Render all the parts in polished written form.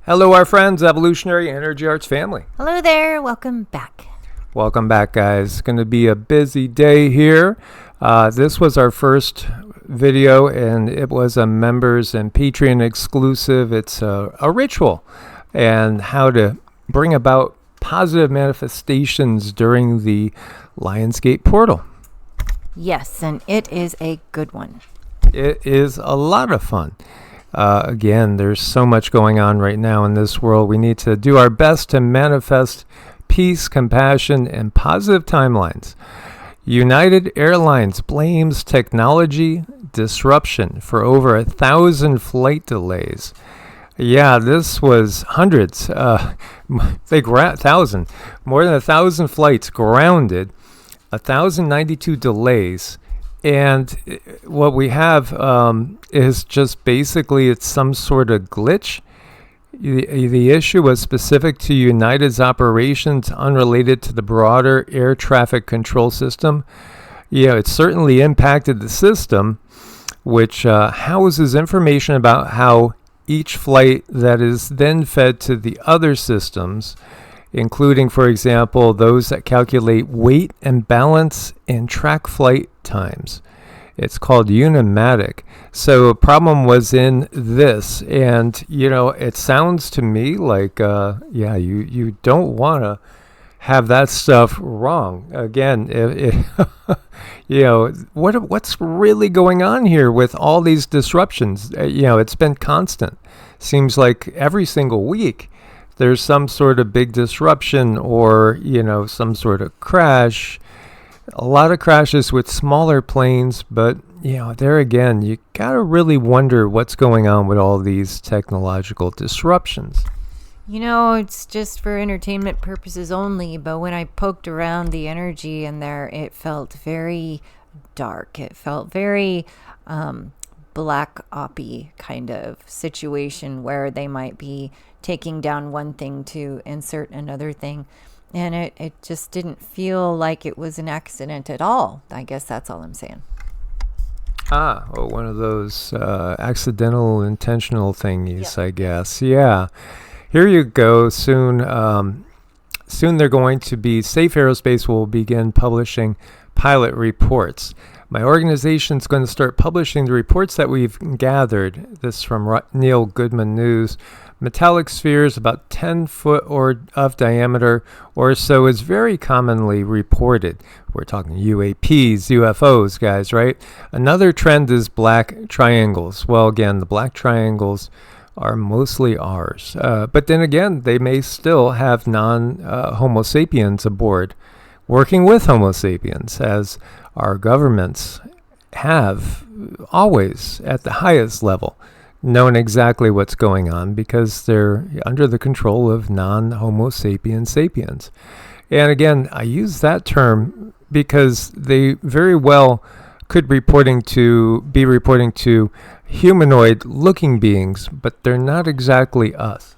Hello, our friends, Evolutionary Energy Arts family. Hello there. Welcome back. Welcome back, guys. It's going to be a busy day here. This was our first video, and it was a members and Patreon exclusive. It's a ritual and how to bring about positive manifestations during the Lionsgate portal. Yes, and it is a good one. It is a lot of fun. Again, there's so much going on right now in this world. We need to do our best to manifest peace, compassion, and positive timelines. United Airlines blames technology disruption for over 1,000 flight delays. Yeah, this was hundreds. More than 1,000 flights grounded, 1,092 delays. And what we have is just basically it's some sort of glitch. The issue was specific to United's operations, unrelated to the broader air traffic control system. Yeah, it certainly impacted the system, which houses information about how each flight that is then fed to the other systems, including, for example, those that calculate weight and balance and track flight times. It's called Unimatic. So a problem was in this, and it sounds to me like you don't want to have that stuff wrong. Again, what's really going on here with all these disruptions? It's been constant. Seems like every single week there's some sort of big disruption or, some sort of crash. A lot of crashes with smaller planes, but, there again, you got to really wonder what's going on with all these technological disruptions. It's just for entertainment purposes only, but when I poked around the energy in there, it felt very dark. It felt very black oppy kind of situation where they might be taking down one thing to insert another thing. And it just didn't feel like it was an accident at all. I guess that's all I'm saying. One of those accidental, intentional thingies, yep. I guess. Yeah. Here you go. Soon they're going to be, Safe Aerospace will begin publishing pilot reports. My organization's going to start publishing the reports that we've gathered. This is from Neil Goodman News. Metallic spheres about 10 foot or of diameter or so is very commonly reported. We're talking UAPs, UFOs, guys, right? Another trend is black triangles. Well, again, the black triangles are mostly ours. But then again, they may still have non-Homo sapiens aboard, working with Homo sapiens, as our governments have always at the highest level known exactly what's going on because they're under the control of non-Homo sapiens. And again, I use that term because they very well could be reporting to humanoid-looking beings, but they're not exactly us.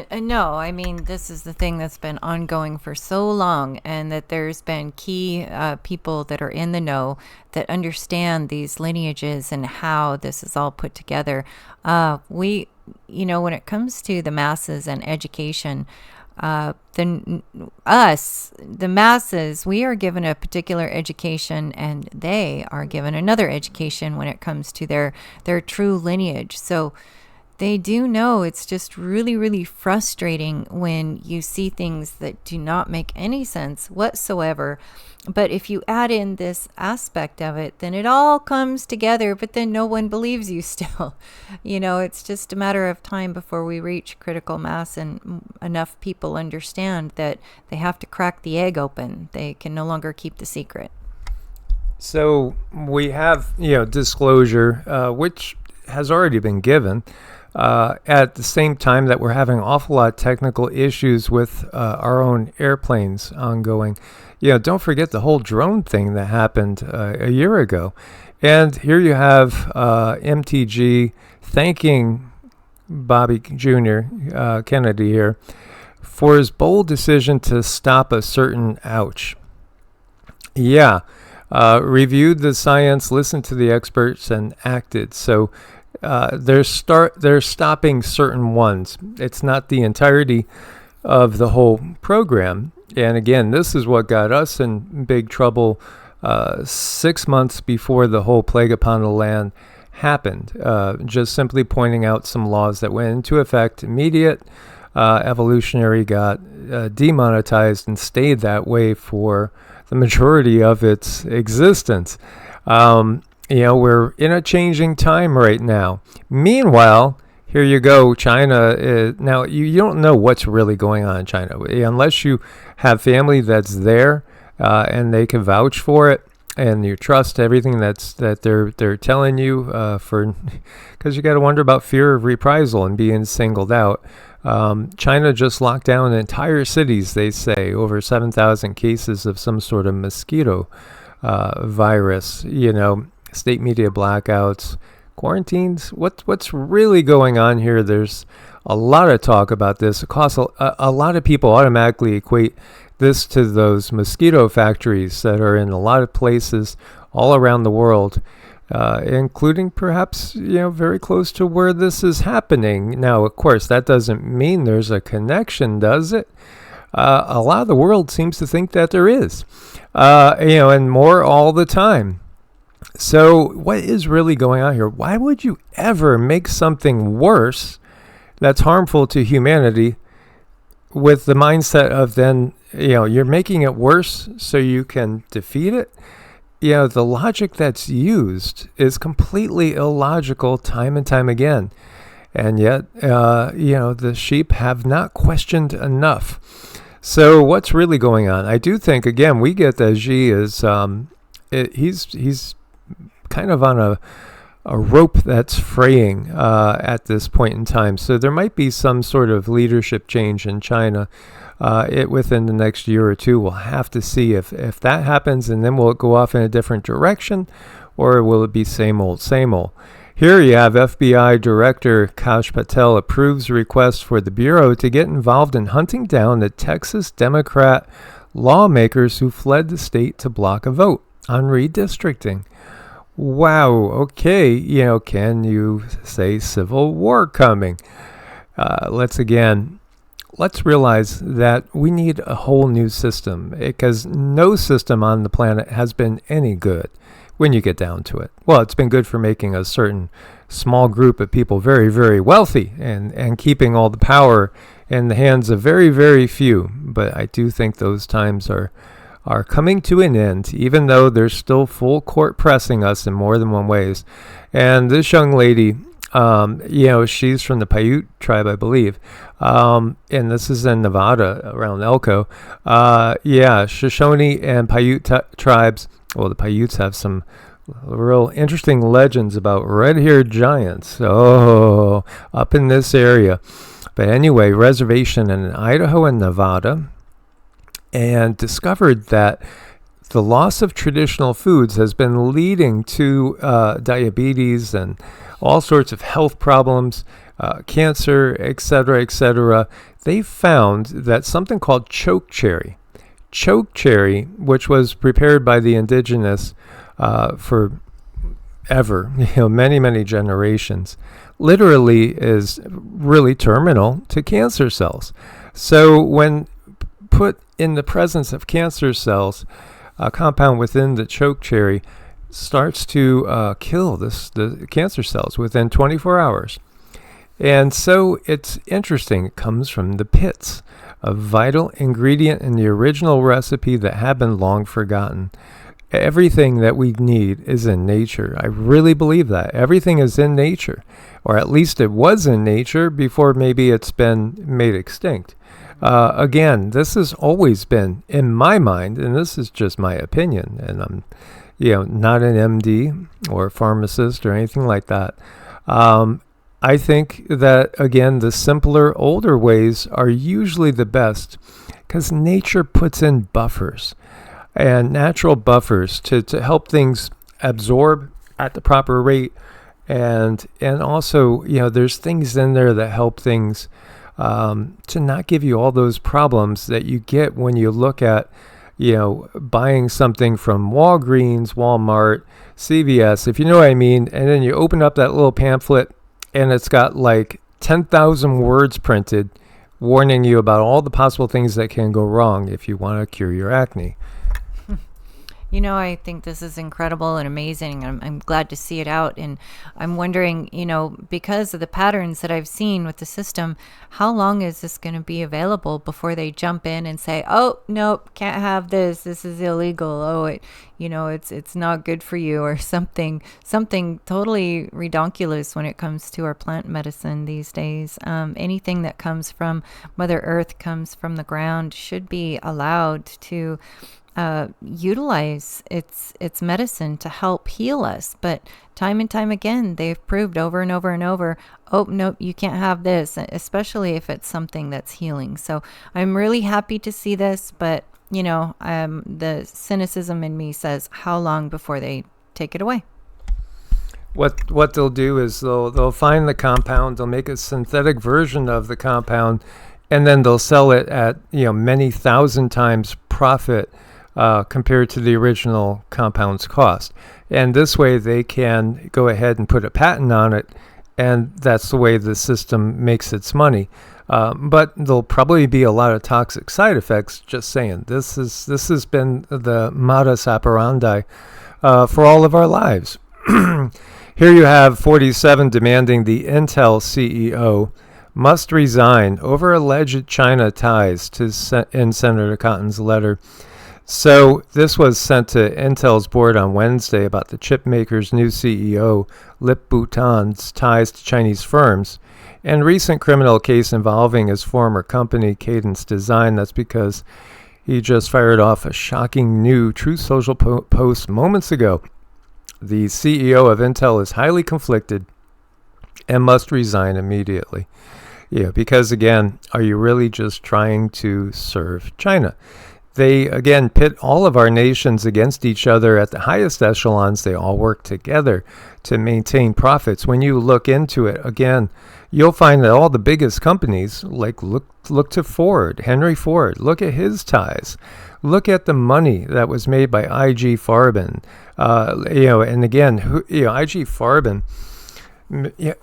No, I mean, this is the thing that's been ongoing for so long, and that there's been key people that are in the know that understand these lineages and how this is all put together. When it comes to the masses and education, the masses, we are given a particular education, and they are given another education when it comes to their true lineage. So they do know. It's just really, really frustrating when you see things that do not make any sense whatsoever. But if you add in this aspect of it, then it all comes together, but then no one believes you still. It's just a matter of time before we reach critical mass and enough people understand that they have to crack the egg open. They can no longer keep the secret. So we have, disclosure, which has already been given. At the same time that we're having an awful lot of technical issues with our own airplanes ongoing. Don't forget the whole drone thing that happened a year ago. And here you have MTG thanking Bobby Jr., Kennedy here, for his bold decision to stop a certain ouch. Yeah. Reviewed the science, listened to the experts, and acted. So they're stopping certain ones. It's not the entirety of the whole program. And again, this is what got us in big trouble 6 months before the whole plague upon the land happened. Just simply pointing out some laws that went into effect immediate. Evolutionary got demonetized and stayed that way for the majority of its existence. We're in a changing time right now. Meanwhile, here you go, China. Now, you don't know what's really going on in China. Unless you have family that's there and they can vouch for it, and you trust everything that they're telling you, because you got to wonder about fear of reprisal and being singled out. China just locked down entire cities, they say, over 7,000 cases of some sort of mosquito virus, state media blackouts, quarantines. What's really going on here? There's a lot of talk about this. Of course, a lot of people automatically equate this to those mosquito factories that are in a lot of places all around the world, including perhaps, very close to where this is happening. Now, of course, that doesn't mean there's a connection, does it? A lot of the world seems to think that there is, and more all the time. So what is really going on here? Why would you ever make something worse that's harmful to humanity with the mindset of then, you're making it worse so you can defeat it? The logic that's used is completely illogical time and time again. And yet, the sheep have not questioned enough. So what's really going on? I do think, again, we get that Xi is, he's kind of on a rope that's fraying at this point in time. So there might be some sort of leadership change in China within the next year or two. We'll have to see if that happens, and then will it go off in a different direction, or will it be same old, same old? Here you have FBI Director Kash Patel approves request for the Bureau to get involved in hunting down the Texas Democrat lawmakers who fled the state to block a vote on redistricting. Wow, okay, can you say civil war coming? Let's realize that we need a whole new system, because no system on the planet has been any good when you get down to it. Well, it's been good for making a certain small group of people very, very wealthy and keeping all the power in the hands of very, very few. But I do think those times are coming to an end, even though they're still full court pressing us in more than one ways. And this young lady, she's from the Paiute tribe, I believe, and this is in Nevada around Elko. Shoshone and Paiute tribes. Well, the Paiutes have some real interesting legends about red-haired giants. Oh, up in this area. But anyway, reservation in Idaho and Nevada, and discovered that the loss of traditional foods has been leading to diabetes and all sorts of health problems, cancer, etc., etc. They found that something called chokecherry, which was prepared by the indigenous for ever, many, many generations, literally is really terminal to cancer cells. So when put in the presence of cancer cells, a compound within the chokecherry starts to kill the cancer cells within 24 hours. And so it's interesting. It comes from the pits, a vital ingredient in the original recipe that had been long forgotten. Everything that we need is in nature. I really believe that. Everything is in nature, or at least it was in nature before maybe it's been made extinct. Again, this has always been in my mind, and this is just my opinion, and I'm not an MD or a pharmacist or anything like that. I think that, again, the simpler, older ways are usually the best, because nature puts in buffers and natural buffers to help things absorb at the proper rate. And also, there's things in there that help things to not give you all those problems that you get when you look at, buying something from Walgreens, Walmart, CVS, if you know what I mean, and then you open up that little pamphlet and it's got like 10,000 words printed warning you about all the possible things that can go wrong if you want to cure your acne. I think this is incredible and amazing. I'm glad to see it out. And I'm wondering, because of the patterns that I've seen with the system, how long is this going to be available before they jump in and say, oh, nope, can't have this. This is illegal. Oh, it's not good for you, or something totally redonkulous when it comes to our plant medicine these days. Anything that comes from Mother Earth, comes from the ground, should be allowed to utilize its medicine to help heal us. But time and time again, they've proved over and over and over, oh, nope, you can't have this, especially if it's something that's healing. So I'm really happy to see this, but the cynicism in me says, how long before they take it away? What they'll do is they'll find the compound, they'll make a synthetic version of the compound, and then they'll sell it at many thousand times profit compared to the original compound's cost. And this way they can go ahead and put a patent on it, and that's the way the system makes its money. But there'll probably be a lot of toxic side effects, just saying. This has been the modus operandi for all of our lives. Here you have 47 demanding the Intel CEO must resign over alleged China ties in Senator Cotton's letter. So this was sent to Intel's board on Wednesday about the chip maker's new CEO, Lip Bhutan's ties to Chinese firms, and recent criminal case involving his former company, Cadence Design. That's because he just fired off a shocking new Truth Social post moments ago. The CEO of Intel is highly conflicted and must resign immediately. Because again, are you really just trying to serve China? They, again, pit all of our nations against each other at the highest echelons. They all work together to maintain profits. When you look into it, again, you'll find that all the biggest companies, like look to Ford, Henry Ford, look at his ties. Look at the money that was made by IG Farben. And again, IG Farben,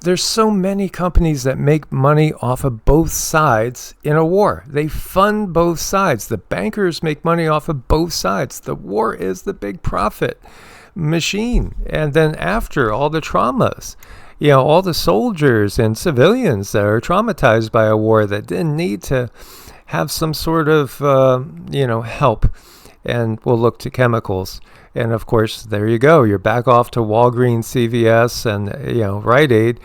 there's so many companies that make money off of both sides in a war. They fund both sides. The bankers make money off of both sides. The war is the big profit machine. And then after, all the traumas, all the soldiers and civilians that are traumatized by a war that didn't need to have some sort of, help, and will look to chemicals. And of course, there you go. You're back off to Walgreens, CVS, and Rite Aid,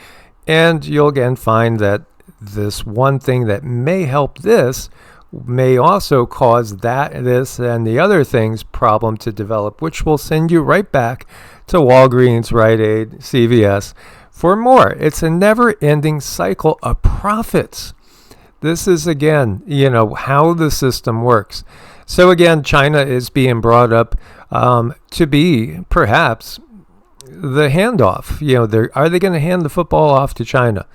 and you'll again find that this one thing that may help this may also cause this, and the other thing's problem to develop, which will send you right back to Walgreens, Rite Aid, CVS for more. It's a never-ending cycle of profits. This is, again, how the system works. So again, China is being brought up to be perhaps the handoff. Are they going to hand the football off to China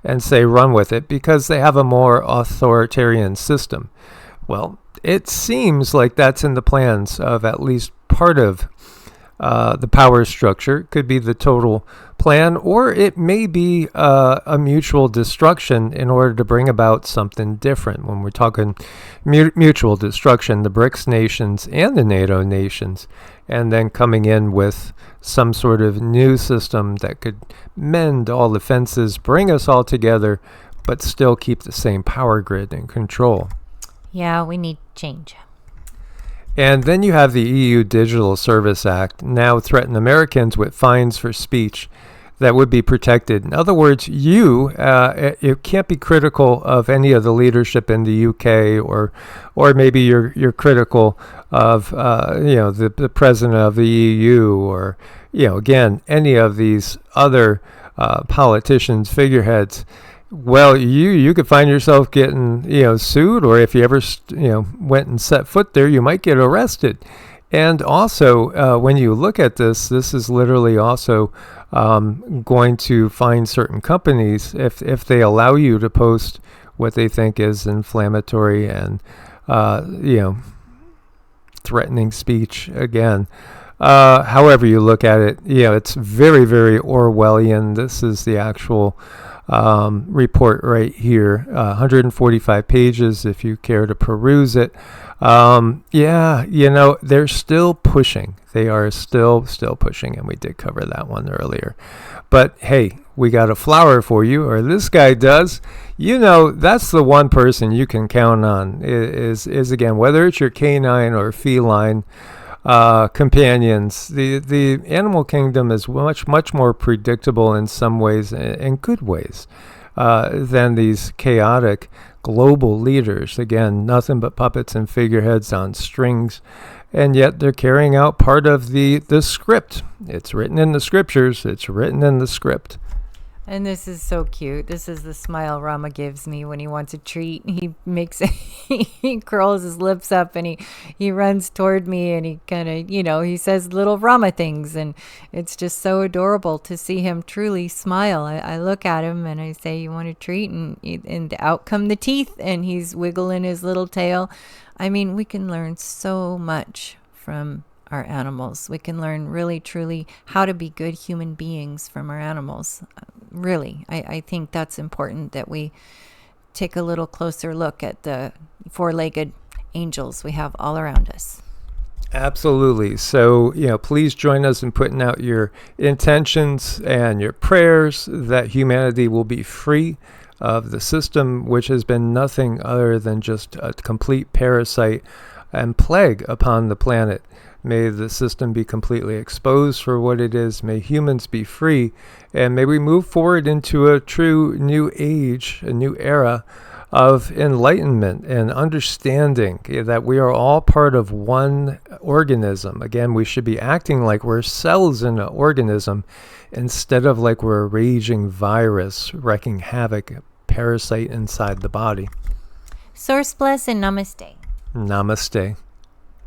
and say run with it because they have a more authoritarian system? Well, it seems like that's in the plans of at least part of the power structure. Could be the total plan, or it may be a mutual destruction in order to bring about something different. When we're talking mutual destruction, the BRICS nations and the NATO nations, and then coming in with some sort of new system that could mend all the fences, bring us all together, but still keep the same power grid in control. Yeah, we need change. And then you have the EU Digital Service Act now threaten Americans with fines for speech that would be protected. In other words, you can't be critical of any of the leadership in the UK, or maybe you're critical of the president of the EU, or again any of these other politicians, figureheads. Well, you could find yourself getting sued, or if you ever went and set foot there, you might get arrested. And also, when you look at this is literally also going to find certain companies if they allow you to post what they think is inflammatory and threatening speech again. However you look at it, it's very, very Orwellian. This is the actual report right here, 145 pages if you care to peruse it. They're still pushing. They are still pushing, and we did cover that one earlier. But hey, we got a flower for you, or this guy does. That's the one person you can count on is again, whether it's your canine or feline companions. The animal kingdom is much more predictable in some ways, in good ways, than these chaotic global leaders. Again, nothing but puppets and figureheads on strings, and yet they're carrying out part of the script. It's written in the scriptures. It's written in the script. And this is so cute. This is the smile Rama gives me when he wants a treat. He makes he curls his lips up and he runs toward me, and he kind of, he says little Rama things, and it's just so adorable to see him truly smile. I look at him and I say, "You want a treat?" And out come the teeth, and he's wiggling his little tail. I mean, we can learn so much from our animals. We can learn really, truly how to be good human beings from our animals. Really, I think that's important, that we take a little closer look at the four-legged angels we have all around us. Absolutely. So, please join us in putting out your intentions and your prayers that humanity will be free of the system, which has been nothing other than just a complete parasite and plague upon the planet. May the system be completely exposed for what it is. May humans be free. And may we move forward into a true new age, a new era of enlightenment and understanding that we are all part of one organism. Again, we should be acting like we're cells in an organism instead of like we're a raging virus wreaking havoc, parasite inside the body. Source bless and namaste. Namaste.